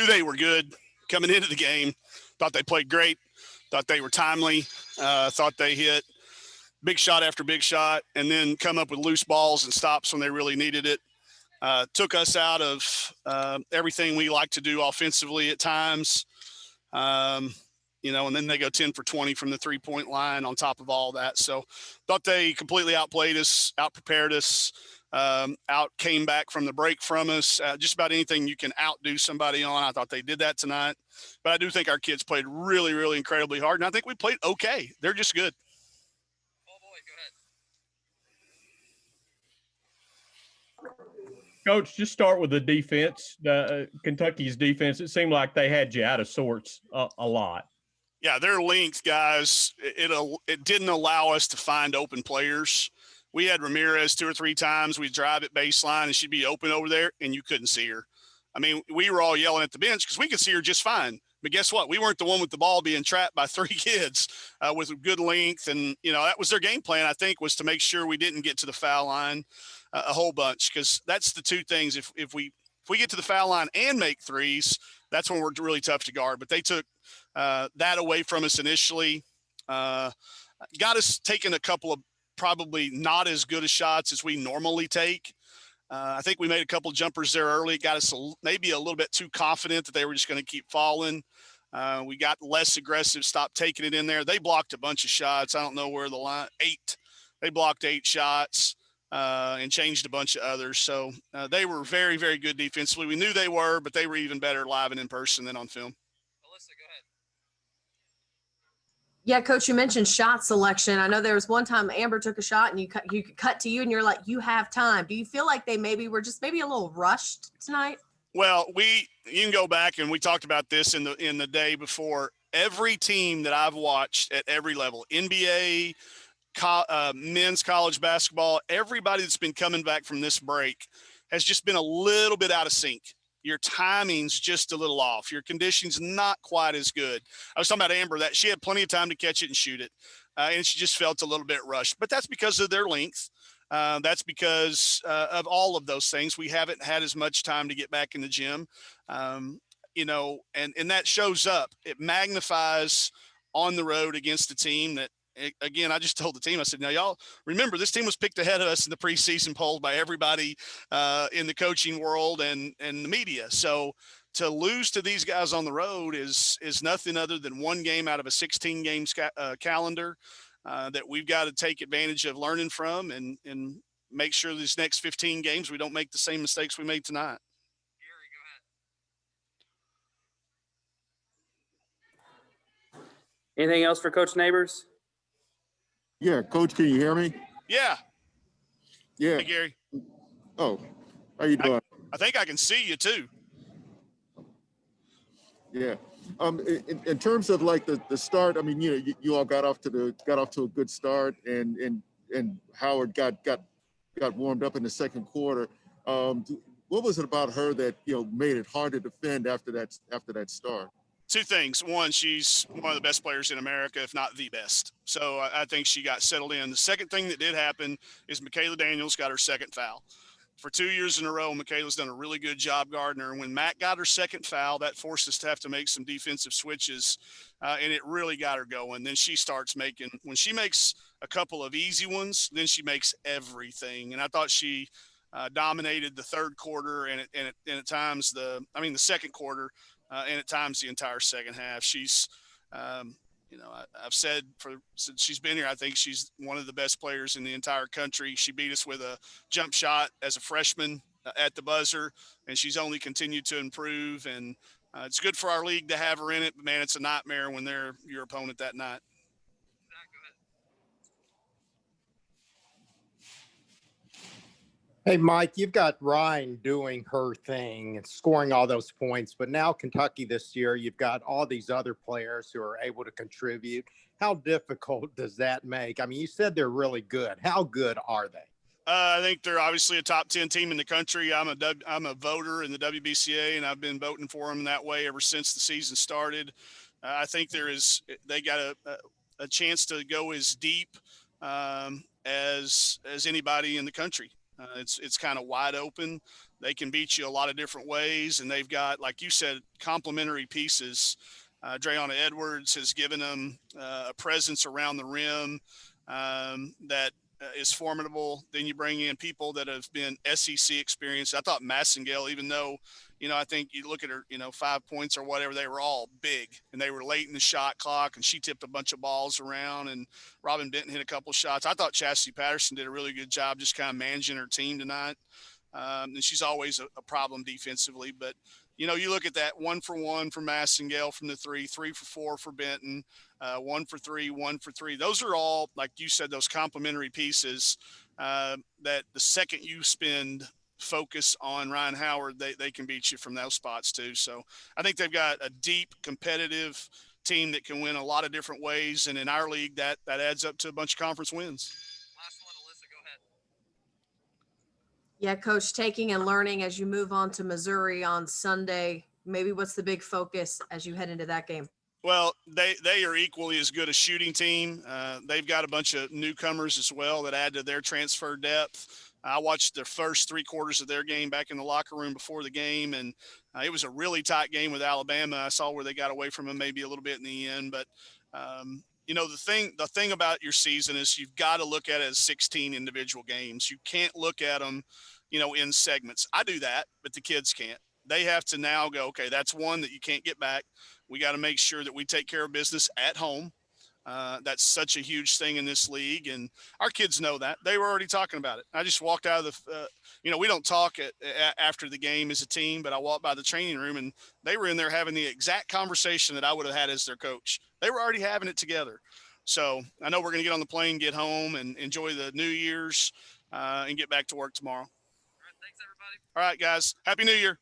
knew they were good coming into the game. Thought they played great. Thought they were timely. Thought they hit big shot after big shot, and then come up with loose balls and stops when they really needed it. Took us out of everything we like to do offensively at times. And then they go 10 for 20 from the 3-point line on top of all that. So thought they completely outplayed us, outprepared us, out came back from the break from us. Just about anything you can outdo somebody on. I thought they did that tonight. But I do think our kids played really, really incredibly hard, and I think we played okay. They're just good. Coach, just start with the defense. Kentucky's defense, it seemed like they had you out of sorts a lot. Yeah, their length, guys, it didn't allow us to find open players. We had Ramirez 2 or 3 times. We'd drive at baseline, and she'd be open over there, and you couldn't see her. I mean, we were all yelling at the bench because we could see her just fine. But guess what? We weren't the one with the ball being trapped by 3 kids with good length. And, that was their game plan, I think, was to make sure we didn't get to the foul line a whole bunch, because that's the 2 things. If we get to the foul line and make threes, that's when we're really tough to guard. But they took that away from us initially, got us taking a couple of probably not as good as shots as we normally take. I think we made a couple jumpers there early. Got us maybe a little bit too confident that they were just going to keep falling. We got less aggressive, stopped taking it in there. They blocked a bunch of shots. I don't know where the line – 8. They blocked 8 shots and changed a bunch of others. So they were very, very good defensively. We knew they were, but they were even better live and in person than on film. Alyssa, go ahead. Yeah, Coach, you mentioned shot selection. I know there was one time Amber took a shot and you cut to you and you're like, you have time. Do you feel like they were just maybe a little rushed tonight? Well, you can go back and we talked about this in the day before. Every team that I've watched at every level, NBA, men's college basketball, everybody that's been coming back from this break has just been a little bit out of sync. Your timing's just a little off. Your conditioning's not quite as good. I was talking about Amber, that she had plenty of time to catch it and shoot it, and she just felt a little bit rushed. But that's because of their length. That's because of all of those things. We haven't had as much time to get back in the gym, and that shows up. It magnifies on the road against a team that, again, I just told the team, I said, now y'all remember this team was picked ahead of us in the preseason poll by everybody in the coaching world and the media. So to lose to these guys on the road is nothing other than one game out of a 16-game calendar that we've got to take advantage of learning from and make sure these next 15 games we don't make the same mistakes we made tonight. Gary, go ahead. Anything else for Coach Neighbors? Yeah, Coach, can you hear me? Yeah. Yeah. Hey, Gary. Oh, how you doing? I think I can see you too. Yeah. In terms of like the start, I mean, you all got off to a good start, and Howard got warmed up in the second quarter. What was it about her that made it hard to defend after that start? 2 things. One, she's one of the best players in America, if not the best. So I think she got settled in. The second thing that did happen is Michaela Daniels got her second foul. For 2 years in a row, Michaela's done a really good job guarding her. And when Matt got her second foul, that forced us to have to make some defensive switches, and it really got her going. Then she starts when she makes a couple of easy ones, then she makes everything. And I thought she dominated the third quarter and at times the second quarter, and at times the entire second half. She's, I've said since she's been here, I think she's one of the best players in the entire country. She beat us with a jump shot as a freshman at the buzzer, and she's only continued to improve. And it's good for our league to have her in it, but man, it's a nightmare when they're your opponent that night. Hey, Mike, you've got Ryan doing her thing and scoring all those points, but now Kentucky this year, you've got all these other players who are able to contribute. How difficult does that make? I mean, you said they're really good. How good are they? I think they're obviously a top 10 team in the country. I'm a voter in the WBCA, and I've been voting for them that way ever since the season started. I think they got a chance to go as deep as anybody in the country. It's kind of wide open. They can beat you a lot of different ways, and they've got, like you said, complementary pieces. Dre'Ana Edwards has given them a presence around the rim that is formidable. Then you bring in people that have been SEC experienced. I thought Massengale, even though, I think you look at her, 5 points or whatever, they were all big and they were late in the shot clock, and she tipped a bunch of balls around, and Robin Benton hit a couple shots. I thought Chastity Patterson did a really good job just kind of managing her team tonight. And she's always a problem defensively, but you look at that 1 for 1 for Massengale from the 3 for 4 for Benton, 1 for 3, 1 for 3. Those are all, like you said, those complementary pieces that the second you spend focus on Ryan Howard, they can beat you from those spots too. So I think they've got a deep competitive team that can win a lot of different ways. And in our league, that adds up to a bunch of conference wins. Last one, Alyssa, go ahead. Yeah, Coach, taking and learning as you move on to Missouri on Sunday, maybe what's the big focus as you head into that game? Well, they are equally as good a shooting team. They've got a bunch of newcomers as well that add to their transfer depth. I watched the first 3 quarters of their game back in the locker room before the game, and it was a really tight game with Alabama. I saw where they got away from them maybe a little bit in the end, but the thing about your season is you've got to look at it as 16 individual games. You can't look at them, in segments. I do that, but the kids can't. They have to now go, okay, that's one that you can't get back. We got to make sure that we take care of business at home. That's such a huge thing in this league, and our kids know that. They were already talking about it. I just walked out of the, we don't talk after the game as a team, but I walked by the training room, and they were in there having the exact conversation that I would have had as their coach. They were already having it together. So I know we're going to get on the plane, get home, and enjoy the New Year's and get back to work tomorrow. All right, thanks, everybody. All right, guys. Happy New Year.